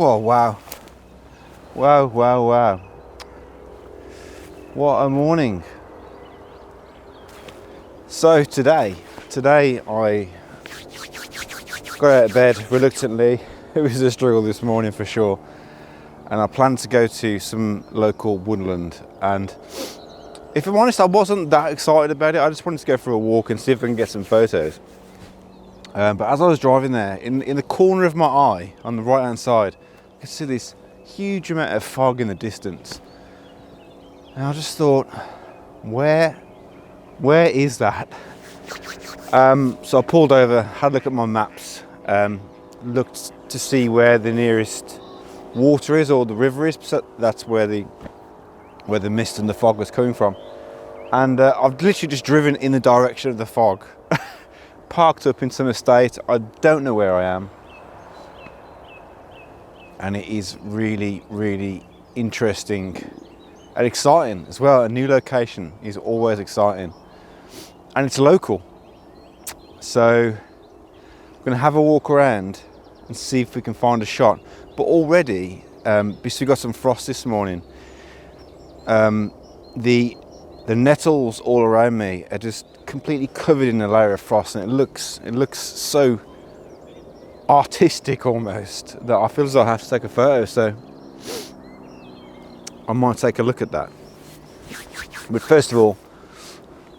Whoa, wow. Wow, wow, wow. What a morning. So today I got out of bed reluctantly. It was a struggle this morning for sure. And I planned to go to some local woodland. And if I'm honest, I wasn't that excited about it. I just wanted to go for a walk and see if I can get some photos. But as I was driving there, in the corner of my eye, on the right hand side, I could see this huge amount of fog in the distance. And I just thought, where is that? So I pulled over, had a look at my maps, looked to see where the nearest water is or the river is. So that's where the mist and the fog was coming from. And I've literally just driven in the direction of the fog. Parked up in some estate. I don't know where I am. And it is really, really interesting and exciting as well. A new location is always exciting. And it's local. So I'm going to have a walk around and see if we can find a shot. But already, because we got some frost this morning, the nettles all around me are just completely covered in a layer of frost, and it looks so artistic almost that I feel as though I have to take a photo. So I might take a look at that. But first of all,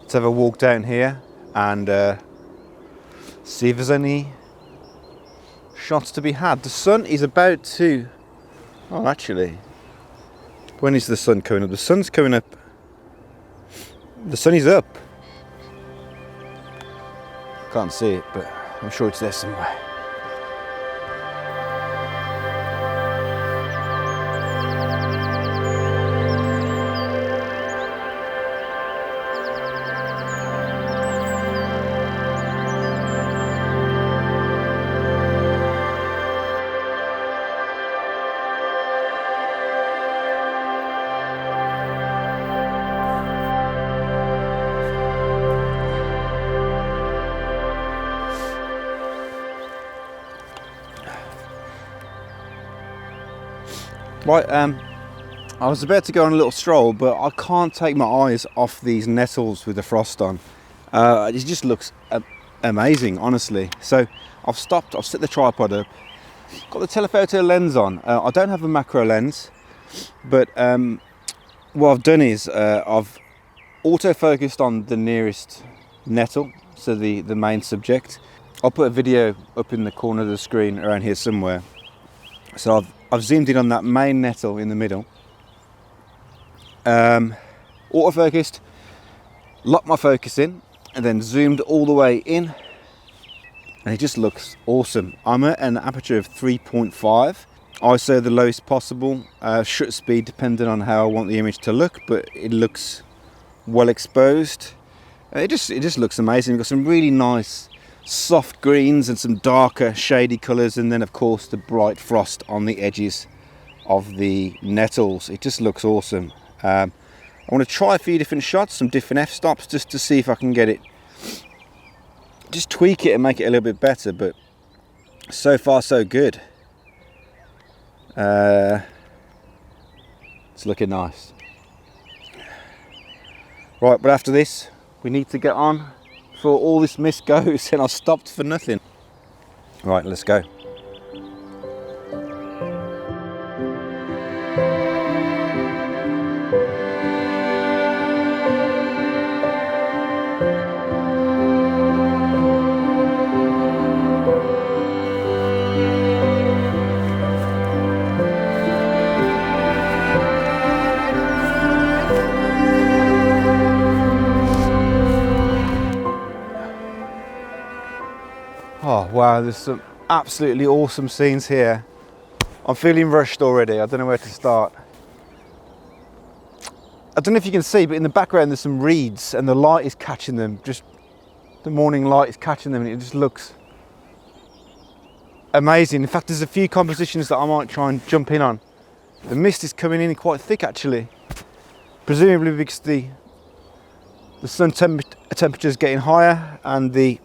let's have a walk down here and see if there's any shots to be had. The sun is about to... Oh, actually, when is the sun coming up? The sun's coming up. The sun is up. Can't see it, but I'm sure it's there somewhere. Right, I was about to go on a little stroll, but I can't take my eyes off these nettles with the frost on. It just looks amazing, honestly. So I've stopped, I've set the tripod up, got the telephoto lens on. I don't have a macro lens, but what I've done is I've auto-focused on the nearest nettle, so the main subject. I'll put a video up in the corner of the screen around here somewhere. So I've zoomed in on that main nettle in the middle, autofocused, locked my focus in, and then zoomed all the way in, and it just looks awesome. I'm at an aperture of 3.5, ISO the lowest possible, shutter speed depending on how I want the image to look, but it looks well exposed. It just looks amazing. We've got some really nice soft greens and some darker shady colours, and then of course the bright frost on the edges of the nettles. It just looks awesome. I want to try a few different shots, some different f-stops, just to see if I can get it, just tweak it and make it a little bit better, but so far so good. It's looking nice. Right, but after this we need to get on before all this mist goes and I stopped for nothing. Right, let's go. Oh wow, there's some absolutely awesome scenes here. I'm feeling rushed already. I don't know where to start. I don't know if you can see, but in the background there's some reeds and the light is catching them. Just the morning light is catching them, and it just looks amazing. In fact, there's a few compositions that I might try and jump in on. The mist is coming in quite thick actually, presumably because the sun temperature is getting higher and the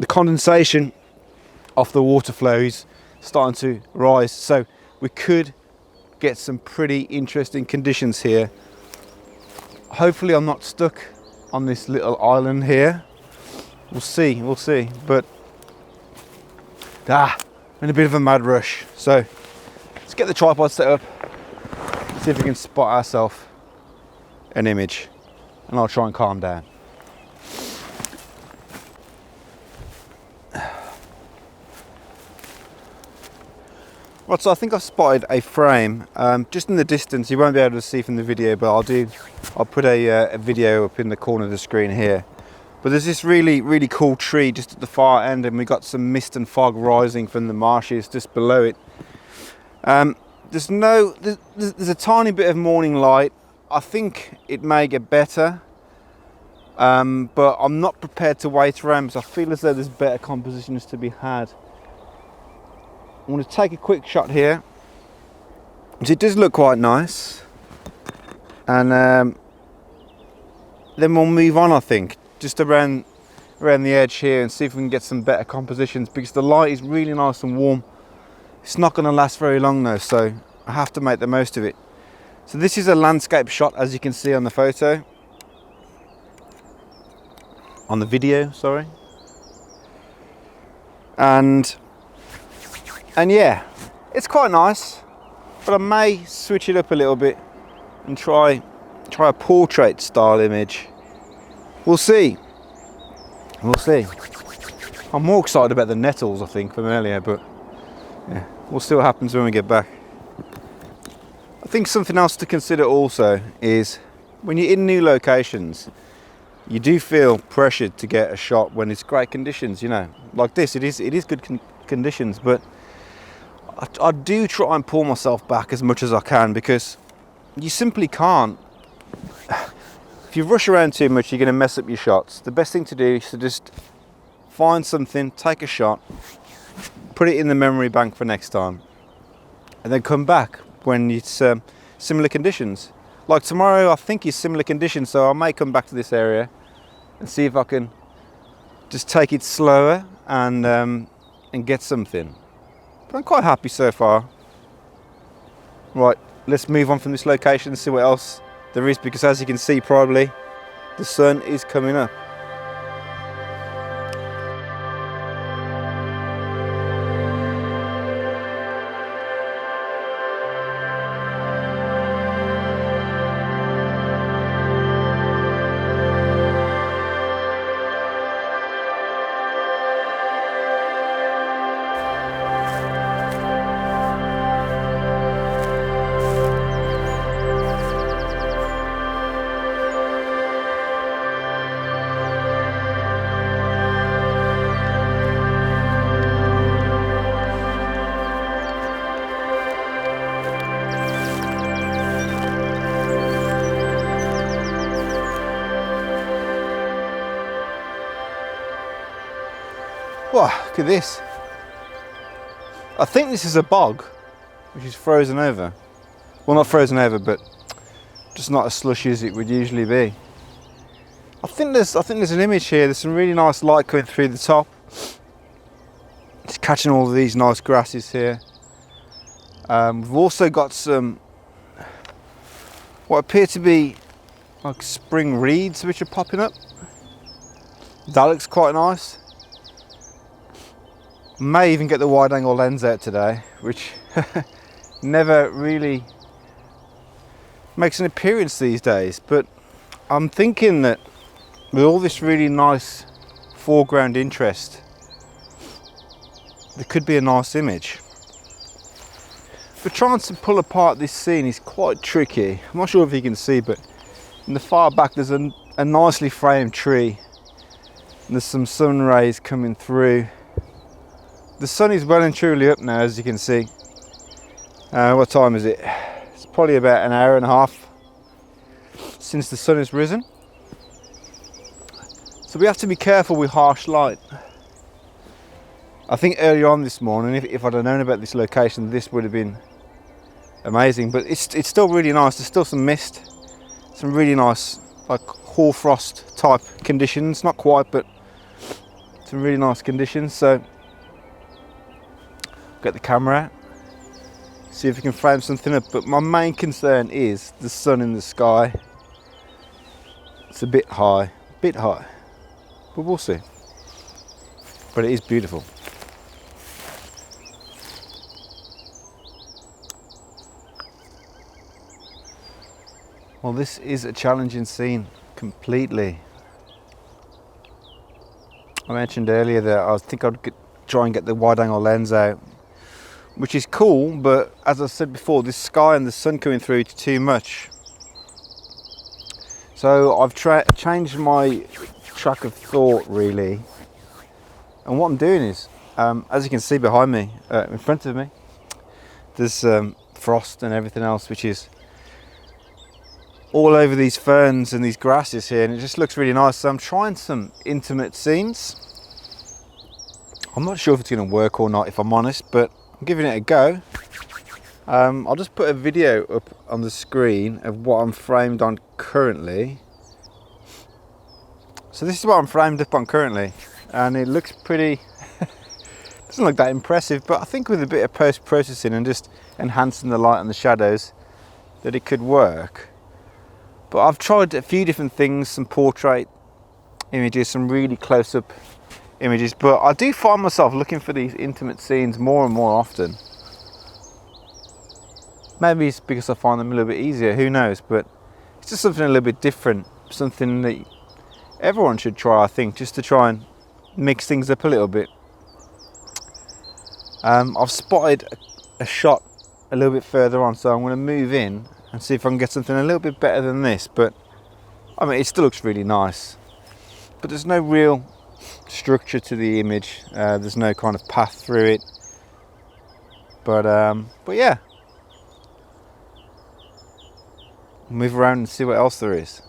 condensation off the water flow is starting to rise. So we could get some pretty interesting conditions here. Hopefully I'm not stuck on this little island here. We'll see, but I'm in a bit of a mad rush. So let's get the tripod set up, see if we can spot ourselves an image, and I'll try and calm down. Right, so I think I've spotted a frame just in the distance. You won't be able to see from the video, but I'll put a video up in the corner of the screen here. But there's this really cool tree just at the far end, and we got some mist and fog rising from the marshes just below it. There's a tiny bit of morning light. I think it may get better, but I'm not prepared to wait around because I feel as though there's better compositions to be had. I'm going to take a quick shot here. It does look quite nice, and then we'll move on, I think, just around the edge here and see if we can get some better compositions, because the light is really nice and warm. It's not going to last very long though, so I have to make the most of it. So this is a landscape shot, as you can see on the photo, on the video, sorry. And yeah, it's quite nice, but I may switch it up a little bit and try a portrait style image. We'll see. I'm more excited about the nettles, I think, from earlier, but yeah, we'll see what happens when we get back. I think something else to consider also is when you're in new locations, you do feel pressured to get a shot when it's great conditions, you know, like this. It is good conditions, but I do try and pull myself back as much as I can, because you simply can't. If you rush around too much, you're going to mess up your shots. The best thing to do is to just find something, take a shot, put it in the memory bank for next time, and then come back when it's similar conditions. Like tomorrow, I think it's similar conditions, so I may come back to this area and see if I can just take it slower and get something. But I'm quite happy so far. Right, let's move on from this location and see what else there is, because as you can see, probably the sun is coming up. Wow, look at this. I think this is a bog, which is frozen over. Well, not frozen over, but just not as slushy as it would usually be. I think there's an image here. There's some really nice light coming through the top. It's catching all of these nice grasses here. We've also got some what appear to be like spring reeds which are popping up. That looks quite nice. May even get the wide angle lens out today, which never really makes an appearance these days, but I'm thinking that with all this really nice foreground interest, there could be a nice image. But trying to pull apart this scene is quite tricky. I'm not sure if you can see, but in the far back there's a nicely framed tree and there's some sun rays coming through. The sun is well and truly up now, as you can see. What time is it? It's probably about an hour and a half since the sun has risen. So we have to be careful with harsh light. I think earlier on this morning, if I'd have known about this location, this would have been amazing. But it's still really nice. There's still some mist, some really nice like hoarfrost type conditions. Not quite, but some really nice conditions. So get the camera out, see if we can frame something up. But my main concern is the sun in the sky. It's a bit high, but we'll see. But it is beautiful. Well, this is a challenging scene completely. I mentioned earlier that I think I'd try and get the wide angle lens out, which is cool, but as I said before, this sky and the sun coming through is too much. So I've changed my track of thought really, and what I'm doing is, as you can see behind me, in front of me, there's frost and everything else, which is all over these ferns and these grasses here, and it just looks really nice. So I'm trying some intimate scenes. I'm not sure if it's going to work or not, if I'm honest, but I'm giving it a go. I'll just put a video up on the screen of what I'm framed on currently. So this is what I'm framed up on currently, and it looks pretty doesn't look that impressive, but I think with a bit of post-processing and just enhancing the light and the shadows that it could work. But I've tried a few different things, some portrait images, some really close-up images, but I do find myself looking for these intimate scenes more and more often. Maybe it's because I find them a little bit easier, who knows, but it's just something a little bit different, something that everyone should try, I think, just to try and mix things up a little bit. I've spotted a shot a little bit further on, so I'm going to move in and see if I can get something a little bit better than this. But I mean, it still looks really nice, but there's no real structure to the image. There's no kind of path through it, but yeah, move around and see what else there is.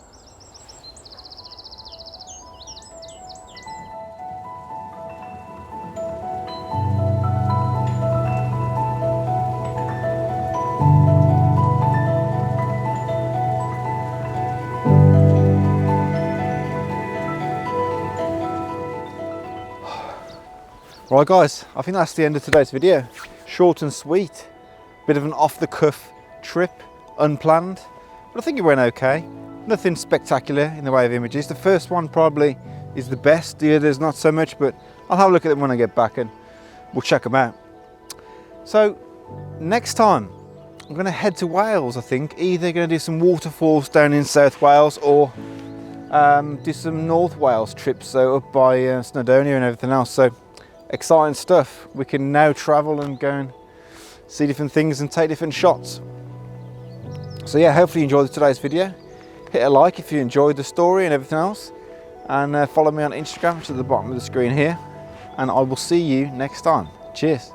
Right guys, I think that's the end of today's video. Short and sweet, bit of an off-the-cuff trip, unplanned, but I think it went okay. Nothing spectacular in the way of images. The first one probably is the best, the others not so much, but I'll have a look at them when I get back and we'll check them out. So next time I'm going to head to Wales, I think. Either going to do some waterfalls down in South Wales or do some North Wales trips, so up by Snowdonia and everything else. So exciting stuff. We can now travel and go and see different things and take different shots. So yeah, hopefully you enjoyed today's video. Hit a like if you enjoyed the story and everything else, and follow me on Instagram, which is at the bottom of the screen here, and I will see you next time. Cheers.